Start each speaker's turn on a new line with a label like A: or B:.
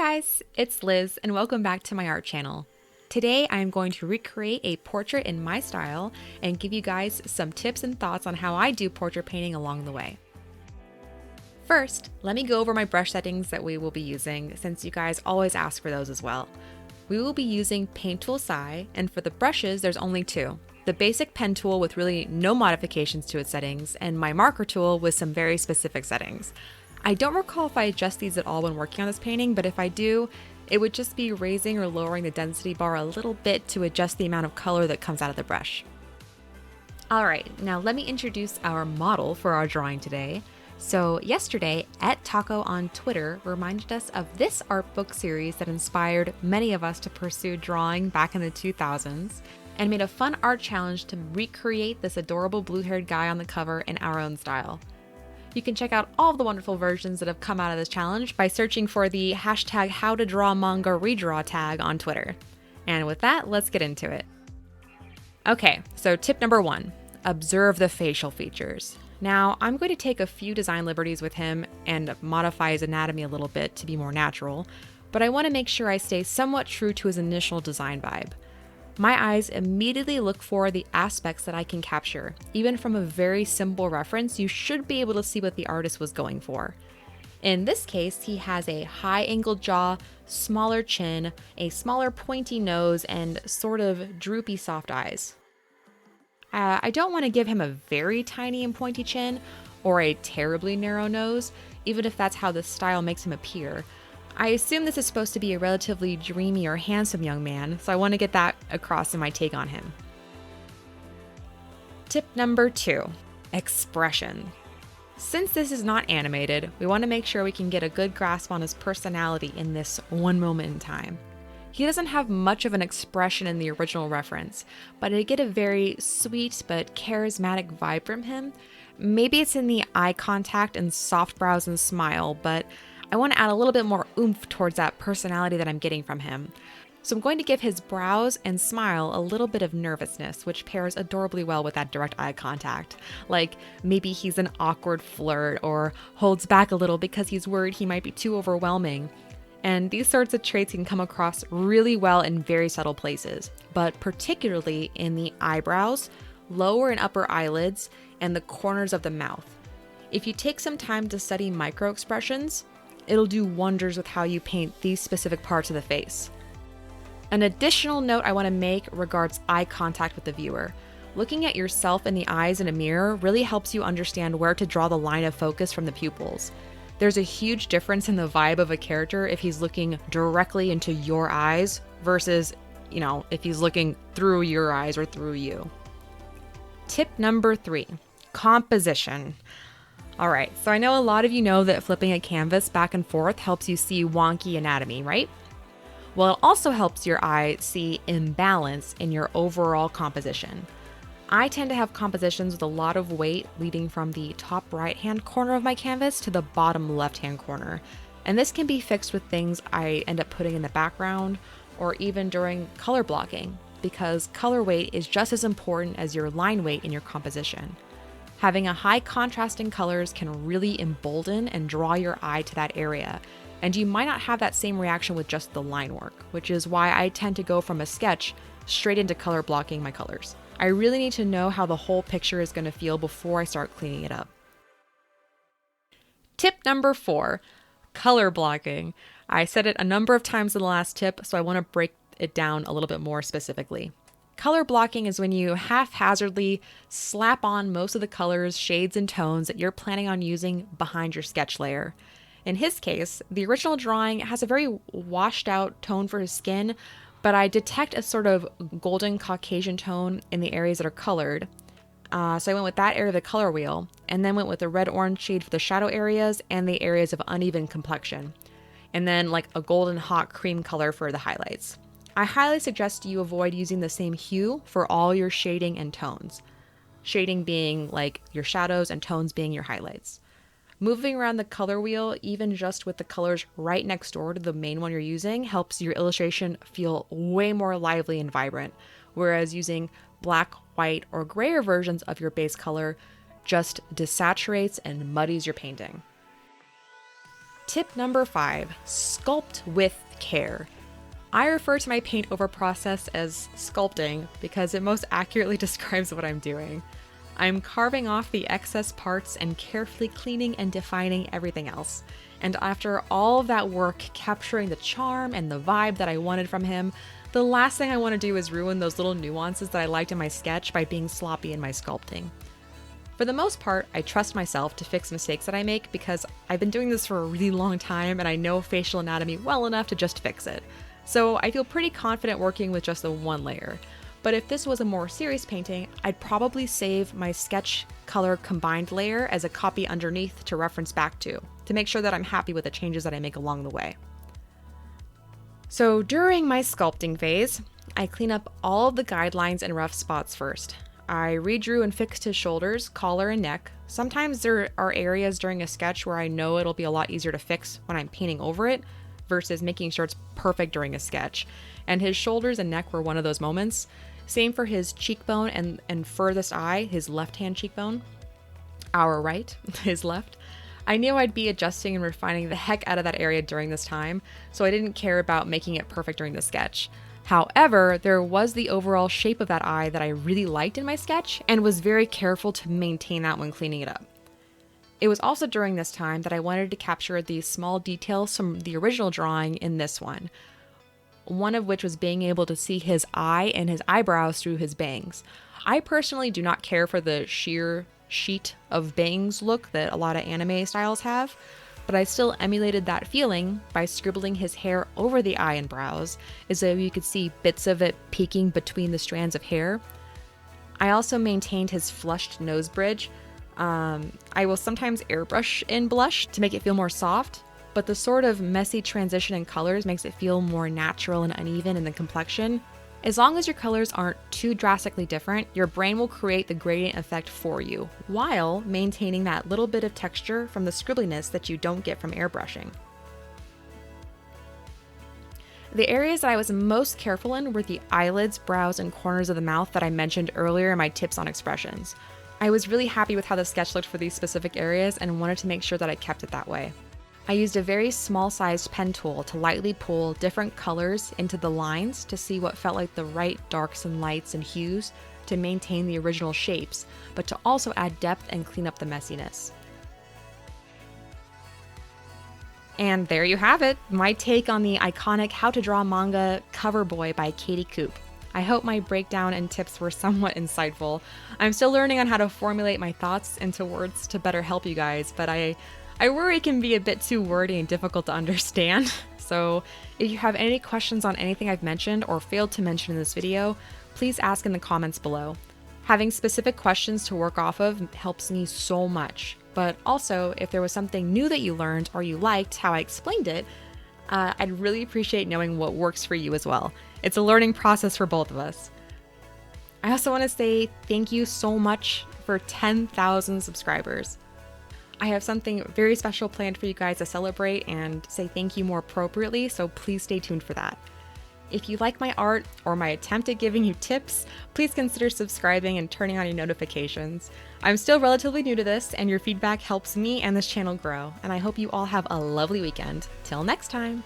A: guys, it's Liz and welcome back to my art channel. Today I'm going to recreate a portrait in my style and give you guys some tips and thoughts on how I do portrait painting along the way. First, let me go over my brush settings that we will be using since you guys always ask for those as well. We will be using Tool SAI, and for the brushes there's only two. The basic pen tool with really no modifications to its settings, and my marker tool with some very specific settings. I don't recall if I adjust these at all when working on this painting, but if I do, it would just be raising or lowering the density bar a little bit to adjust the amount of color that comes out of the brush. Alright, now let me introduce our model for our drawing today. So yesterday, @Taco on Twitter reminded us of this art book series that inspired many of us to pursue drawing back in the 2000s, and made a fun art challenge to recreate this adorable blue-haired guy on the cover in our own style. You can check out all of the wonderful versions that have come out of this challenge by searching for the hashtag HowToDrawMangaRedraw tag on Twitter. And with that, let's get into it. Okay, so tip number 1, observe the facial features. Now, I'm going to take a few design liberties with him and modify his anatomy a little bit to be more natural, but I want to make sure I stay somewhat true to his initial design vibe. My eyes immediately look for the aspects that I can capture. Even from a very simple reference, you should be able to see what the artist was going for. In this case, he has a high-angled jaw, smaller chin, a smaller pointy nose, and sort of droopy soft eyes. I don't want to give him a very tiny and pointy chin or a terribly narrow nose, even if that's how the style makes him appear. I assume this is supposed to be a relatively dreamy or handsome young man, so I want to get that across in my take on him. Tip number 2, expression. Since this is not animated, we want to make sure we can get a good grasp on his personality in this one moment in time. He doesn't have much of an expression in the original reference, but I get a very sweet but charismatic vibe from him. Maybe it's in the eye contact and soft brows and smile, but I want to add a little bit more oomph towards that personality that I'm getting from him. So I'm going to give his brows and smile a little bit of nervousness, which pairs adorably well with that direct eye contact. Like maybe he's an awkward flirt or holds back a little because he's worried he might be too overwhelming. And these sorts of traits can come across really well in very subtle places, but particularly in the eyebrows, lower and upper eyelids, and the corners of the mouth. If you take some time to study micro expressions, it'll do wonders with how you paint these specific parts of the face. An additional note I want to make regards eye contact with the viewer. Looking at yourself in the eyes in a mirror really helps you understand where to draw the line of focus from the pupils. There's a huge difference in the vibe of a character if he's looking directly into your eyes versus, if he's looking through your eyes or through you. Tip number 3, composition. Alright, so I know a lot of you know that flipping a canvas back and forth helps you see wonky anatomy, right? Well, it also helps your eye see imbalance in your overall composition. I tend to have compositions with a lot of weight leading from the top right-hand corner of my canvas to the bottom left-hand corner. And this can be fixed with things I end up putting in the background or even during color blocking, because color weight is just as important as your line weight in your composition. Having a high contrast in colors can really embolden and draw your eye to that area, and you might not have that same reaction with just the line work, which is why I tend to go from a sketch straight into color blocking my colors. I really need to know how the whole picture is going to feel before I start cleaning it up. Tip number 4, color blocking. I said it a number of times in the last tip, so I want to break it down a little bit more specifically. Color blocking is when you haphazardly slap on most of the colors, shades, and tones that you're planning on using behind your sketch layer. In his case, the original drawing has a very washed out tone for his skin, but I detect a sort of golden Caucasian tone in the areas that are colored. So I went with that area of the color wheel, and then went with the red-orange shade for the shadow areas and the areas of uneven complexion. And then like a golden hot cream color for the highlights. I highly suggest you avoid using the same hue for all your shading and tones. Shading being like your shadows and tones being your highlights. Moving around the color wheel, even just with the colors right next door to the main one you're using, helps your illustration feel way more lively and vibrant, whereas using black, white, or grayer versions of your base color just desaturates and muddies your painting. Tip number 5, sculpt with care. I refer to my paint over process as sculpting because it most accurately describes what I'm doing. I'm carving off the excess parts and carefully cleaning and defining everything else. And after all of that work capturing the charm and the vibe that I wanted from him, the last thing I want to do is ruin those little nuances that I liked in my sketch by being sloppy in my sculpting. For the most part, I trust myself to fix mistakes that I make because I've been doing this for a really long time and I know facial anatomy well enough to just fix it. So I feel pretty confident working with just the one layer. But if this was a more serious painting, I'd probably save my sketch color combined layer as a copy underneath to reference back to make sure that I'm happy with the changes that I make along the way. So during my sculpting phase, I clean up all of the guidelines and rough spots first. I redrew and fixed his shoulders, collar, and neck. Sometimes there are areas during a sketch where I know it'll be a lot easier to fix when I'm painting over it versus making sure it's perfect during a sketch. And his shoulders and neck were one of those moments. Same for his cheekbone and furthest eye, his left-hand cheekbone. Our right, his left. I knew I'd be adjusting and refining the heck out of that area during this time, so I didn't care about making it perfect during the sketch. However, there was the overall shape of that eye that I really liked in my sketch and was very careful to maintain that when cleaning it up. It was also during this time that I wanted to capture these small details from the original drawing in this one of which was being able to see his eye and his eyebrows through his bangs. I personally do not care for the sheer sheet of bangs look that a lot of anime styles have, but I still emulated that feeling by scribbling his hair over the eye and brows, as though you could see bits of it peeking between the strands of hair. I also maintained his flushed nose bridge. I will sometimes airbrush in blush to make it feel more soft, but the sort of messy transition in colors makes it feel more natural and uneven in the complexion. As long as your colors aren't too drastically different, your brain will create the gradient effect for you, while maintaining that little bit of texture from the scribbliness that you don't get from airbrushing. The areas that I was most careful in were the eyelids, brows, and corners of the mouth that I mentioned earlier in my tips on expressions. I was really happy with how the sketch looked for these specific areas and wanted to make sure that I kept it that way. I used a very small-sized pen tool to lightly pull different colors into the lines to see what felt like the right darks and lights and hues to maintain the original shapes, but to also add depth and clean up the messiness. And there you have it, my take on the iconic How to Draw Manga Cover Boy by Katie Coop. I hope my breakdown and tips were somewhat insightful. I'm still learning on how to formulate my thoughts into words to better help you guys, but I worry it can be a bit too wordy and difficult to understand. So if you have any questions on anything I've mentioned or failed to mention in this video, please ask in the comments below. Having specific questions to work off of helps me so much. But also, if there was something new that you learned or you liked how I explained it, I'd really appreciate knowing what works for you as well. It's a learning process for both of us. I also want to say thank you so much for 10,000 subscribers. I have something very special planned for you guys to celebrate and say thank you more appropriately, so please stay tuned for that. If you like my art or my attempt at giving you tips, please consider subscribing and turning on your notifications. I'm still relatively new to this, and your feedback helps me and this channel grow, and I hope you all have a lovely weekend. Till next time!